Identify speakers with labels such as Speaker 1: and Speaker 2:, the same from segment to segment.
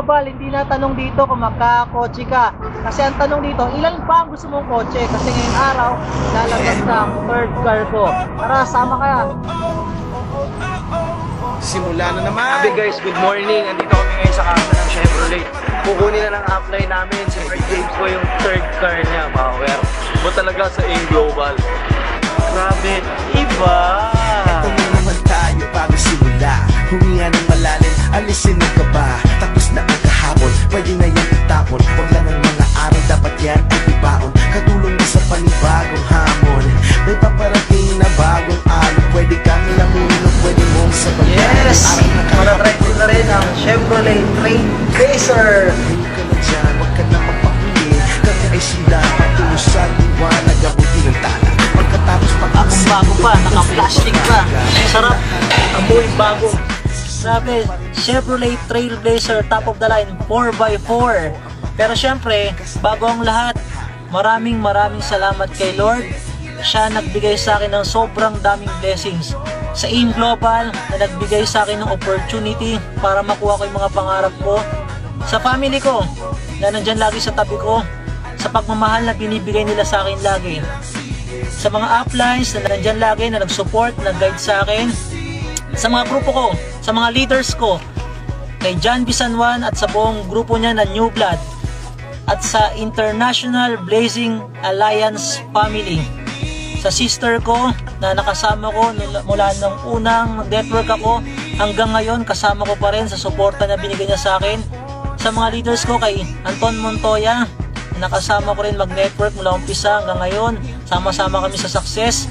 Speaker 1: Global, hindi na tanong dito kung magkakotse ka. Kasi ang tanong dito, ilan pa ang gusto mong kotse? Kasi ngayong araw, lalabas na ang third car ko. Tara, sama ka.
Speaker 2: Simula na naman.
Speaker 3: Sabi guys, good morning. Andito kami ngayon sa kasa ng Chevrolet. Kukunin na ng upline namin. Si Mark James ko yung third car niya. Power. Iba talaga sa AIM Global. Grabe. Iba.
Speaker 2: Ito na naman tayo bago simula. Huminga ng malalim, alisin ang kaba. Tapos na ang kahapon, pwede na yan itapon. Huwag lang ang mga araw, dapat yan ay ibaon. Katulong mo sa panibagong hamon. May paparating na bagong araw. Pwede kang lamunin o pwede mong sabayan.
Speaker 1: Yes! Matatry ko na rin ang Chevrolet Trailblazer.
Speaker 2: Hindi ka na dyan, huwag ka na magpakuli. Kami ay sila, patungo sa liwanag. Abuti ng tala. Pagkatapos
Speaker 1: Bagong bago pa, naka-plastic pa. Sarap. Amoy bago. Grabe, Chevrolet Trailblazer, top of the line, 4x4. Pero syempre, bago ang lahat, maraming salamat kay Lord. Siya nagbigay sa akin ng sobrang daming blessings. Sa AIM Global, na nagbigay sa akin ng opportunity para makuha ko yung mga pangarap ko. Sa family ko, na nandyan lagi sa tabi ko. Sa pagmamahal na binibigay nila sa akin lagi. Sa mga uplines na nandyan lagi, na nag-support, nag-guide sa akin. Sa mga grupo ko, sa mga leaders ko, kay John Bisanwan at sa buong grupo niya na New Blood, at sa International Blazing Alliance Family, sa sister ko na nakasama ko mula nung unang network ako hanggang ngayon, kasama ko pa rin sa suporta na binigay niya sa akin. Sa mga leaders ko, kay Anton Montoya, nakasama ko rin mag-network mula umpisa hanggang ngayon, sama-sama kami sa success.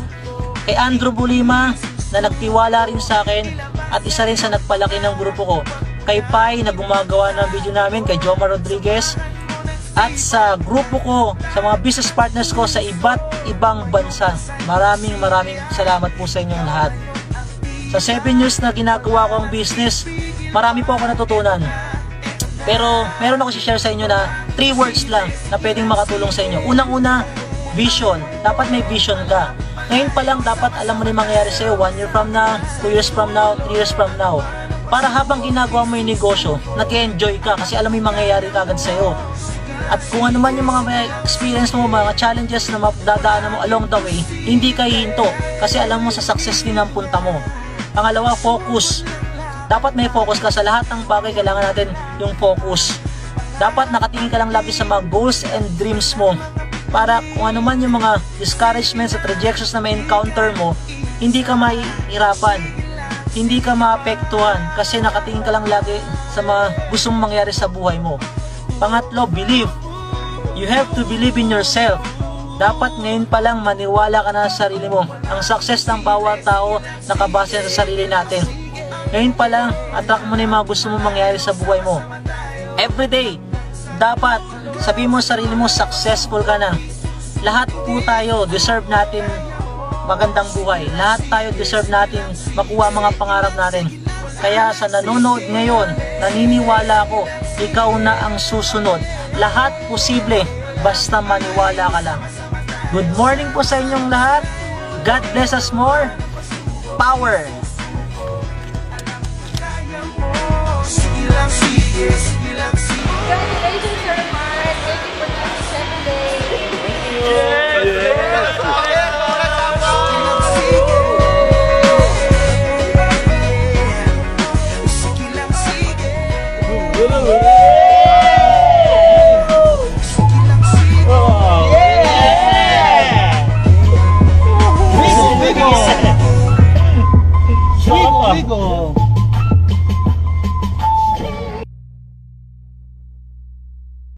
Speaker 1: Kay Andrew Bulima, na nagtiwala rin sa akin at isa rin sa nagpalaki ng grupo ko. Kay Pai, na gumagawa ng video namin, kay Jomar Rodriguez, at sa grupo ko, sa mga business partners ko sa iba't ibang bansa. Maraming salamat po sa inyong lahat. Sa 7 years na ginagawa ko ang business, marami po ako natutunan. Pero meron ako i-share sa inyo na 3 words lang na pwedeng makatulong sa inyo. Unang-una, vision. Dapat may vision ka. Ngayon pa lang dapat alam mo na yung mangyayari sa'yo 1 year from now, 2 years from now, 3 years from now. Para habang ginagawa mo yung negosyo, nag-enjoy ka kasi alam mo yung mangyayari kagad sa'yo. At kung ano man yung mga experience mo, mga challenges na madadaanan mo along the way, hindi ka hihinto kasi alam mo sa success din ang punta mo. Pangalawa, focus. Dapat may focus ka sa lahat ng bagay, kailangan natin yung focus. Dapat nakatingin ka lang lagi sa mga goals and dreams mo. Para kung ano man yung mga discouragements at rejections na may encounter mo, hindi ka mahihirapan, hindi ka maapektuhan kasi nakatingin ka lang lagi sa mga gustong mangyari sa buhay mo. Pangatlo, believe. You have to believe in yourself. Dapat ngayon pa lang maniwala ka na sa sarili mo. Ang success ng bawat tao nakabase sa sarili natin. Ngayon pa lang, attract mo na yung mga gusto mo mangyari sa buhay mo. Everyday, dapat sabihin mo sa sarili mo, successful ka na. Lahat po tayo, deserve natin magandang buhay. Lahat tayo deserve natin makuha mga pangarap natin. Kaya sa nanonood ngayon, naniniwala ako, ikaw na ang susunod. Lahat posible, basta maniwala ka lang. Good morning po sa inyong lahat. God bless us more. Power!
Speaker 4: Congratulations